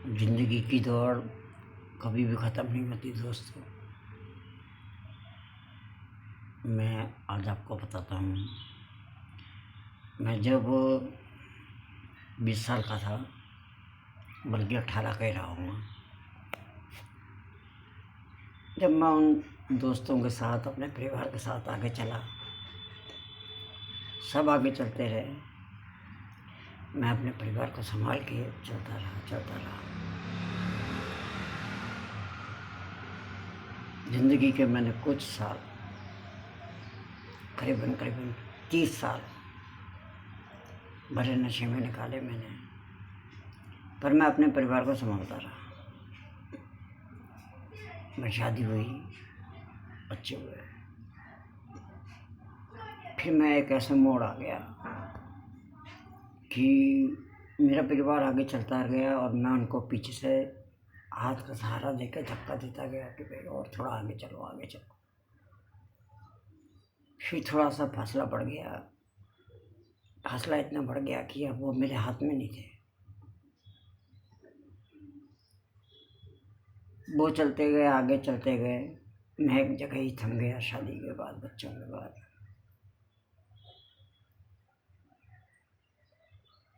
ज़िंदगी की दौड़ कभी भी ख़त्म नहीं होती दोस्तों। मैं आज आपको बताता हूँ। मैं जब 20 साल का था, बल्कि 18 का ही रहा हूँ, जब मैं उन दोस्तों के साथ अपने परिवार के साथ आगे चला, सब आगे चलते रहे, मैं अपने परिवार को संभाल के चलता रहा। ज़िंदगी के मैंने कुछ साल, करीबन 30 साल बड़े नशे में निकाले मैंने, पर मैं अपने परिवार को संभालता रहा। मैं शादी हुई, बच्चे हुए, फिर मैं एक ऐसे मोड़ आ गया कि मेरा परिवार आगे चलता गया और मैं उनको पीछे से हाथ का सहारा देकर धक्का देता गया कि भाई और थोड़ा आगे चलो। फिर थोड़ा सा फासला बढ़ गया। फासला इतना बढ़ गया कि अब वो मेरे हाथ में नहीं थे। वो चलते गए, आगे चलते गए, मैं एक जगह ही थम गया। शादी के बाद, बच्चों के बाद,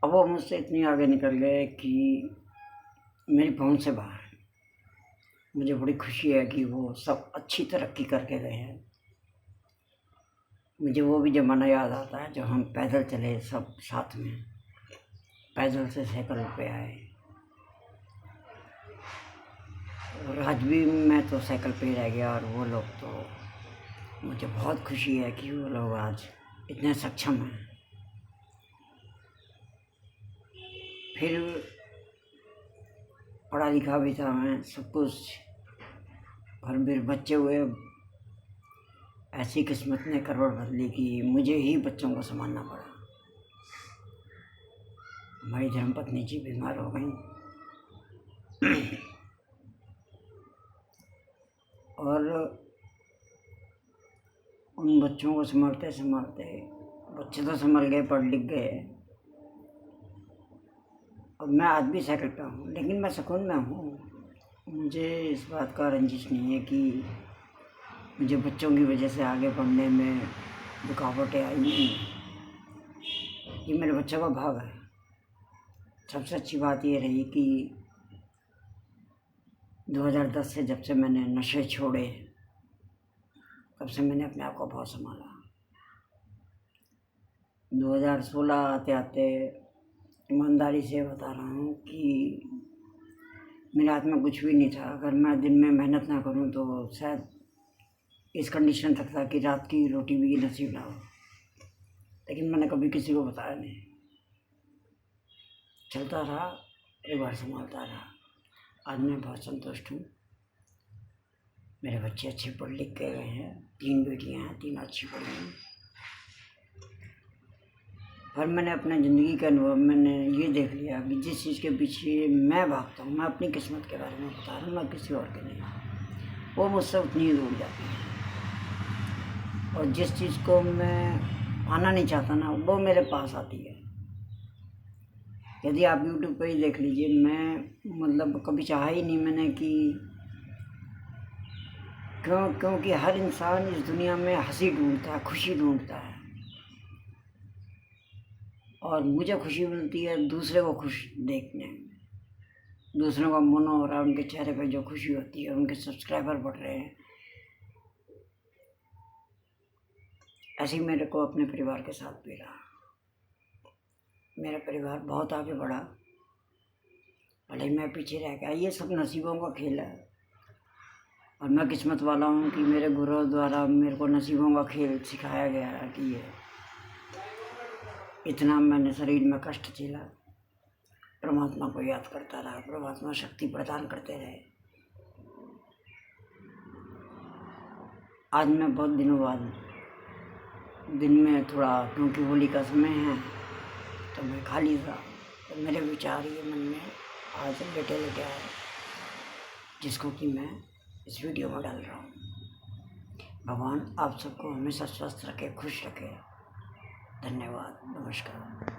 अब वो मुझसे इतनी आगे निकल गए कि मेरी पहुंच से बाहर। मुझे बड़ी खुशी है कि वो सब अच्छी तरक्की करके गए हैं। मुझे वो भी ज़माना याद आता है जब हम पैदल चले, सब साथ में पैदल से साइकिल पे आए, और आज भी मैं तो साइकिल पे ही रह गया और वो लोग तो, मुझे बहुत खुशी है कि वो लोग आज इतने सक्षम हैं। फिर पढ़ा लिखा भी था मैं, सब कुछ, और मेरे बच्चे हुए। ऐसी किस्मत ने करवट बदली कि मुझे ही बच्चों को संभालना पड़ा। हमारी धर्मपत्नी जी बीमार हो गई और उन बच्चों को संभालते संभालते बच्चे तो संभल गए, पढ़ लिख गए। अब मैं आज भी साइकिल पे हूँ, लेकिन मैं सुकून में हूँ। मुझे इस बात का रंजिश नहीं है कि मुझे बच्चों की वजह से आगे बढ़ने में रुकावटें आई नहीं। ये मेरे बच्चों का भाग है। सबसे अच्छी बात ये रही कि 2010 से जब से मैंने नशे छोड़े, तब से मैंने अपने आप को बहुत संभाला। 2016 आते आते ईमानदारी से बता रहा हूँ कि मेरे हाथ में कुछ भी नहीं था। अगर मैं दिन में मेहनत ना करूँ तो शायद इस कंडीशन तक था कि रात की रोटी भी नसीब ना हो, लेकिन मैंने कभी किसी को बताया नहीं। चलता रहा, परिवार संभालता रहा। आज मैं बहुत संतुष्ट हूँ। मेरे बच्चे अच्छे पढ़ लिख के गए हैं, 3 बेटियाँ हैं, 3 अच्छी पढ़ी हैं। पर मैंने अपने ज़िंदगी के अनुभव में मैंने ये देख लिया कि जिस चीज़ के पीछे मैं भागता हूँ, मैं अपनी किस्मत के बारे में बता रहा हूँ, मैं किसी और के नहीं, वो मुझसे उतनी ही दूर जाती है। और जिस चीज़ को मैं पाना नहीं चाहता ना, वो मेरे पास आती है। यदि आप यूट्यूब पे ही देख लीजिए, मैं मतलब कभी चाहा ही नहीं मैंने कि क्योंकि हर इंसान इस दुनिया में हंसी ढूंढता है, खुशी ढूंढता है, और मुझे खुशी मिलती है दूसरे को खुश देखने में। दूसरों का मन हो रहा है, उनके चेहरे पे जो खुशी होती है, उनके सब्सक्राइबर बढ़ रहे हैं। ऐसे ही मेरे को अपने परिवार के साथ भी रहा। मेरा परिवार बहुत आगे बढ़ा, भले मैं पीछे रह गया। ये सब नसीबों का खेल है, और मैं किस्मत वाला हूँ कि मेरे गुरुओं द्वारा मेरे को नसीबों का खेल सिखाया गया है कि ये इतना मैंने शरीर में कष्ट झेला, परमात्मा को याद करता रहा, परमात्मा शक्ति प्रदान करते रहे। आज मैं बहुत दिनों बाद, दिन में थोड़ा, क्योंकि होली का समय है तो मैं खाली था, तो मेरे विचार ये मन में आज लेटे लेटे आए, जिसको कि मैं इस वीडियो में डाल रहा हूँ। भगवान आप सबको हमेशा स्वस्थ रखे, खुश रखे। धन्यवाद, नमस्कार।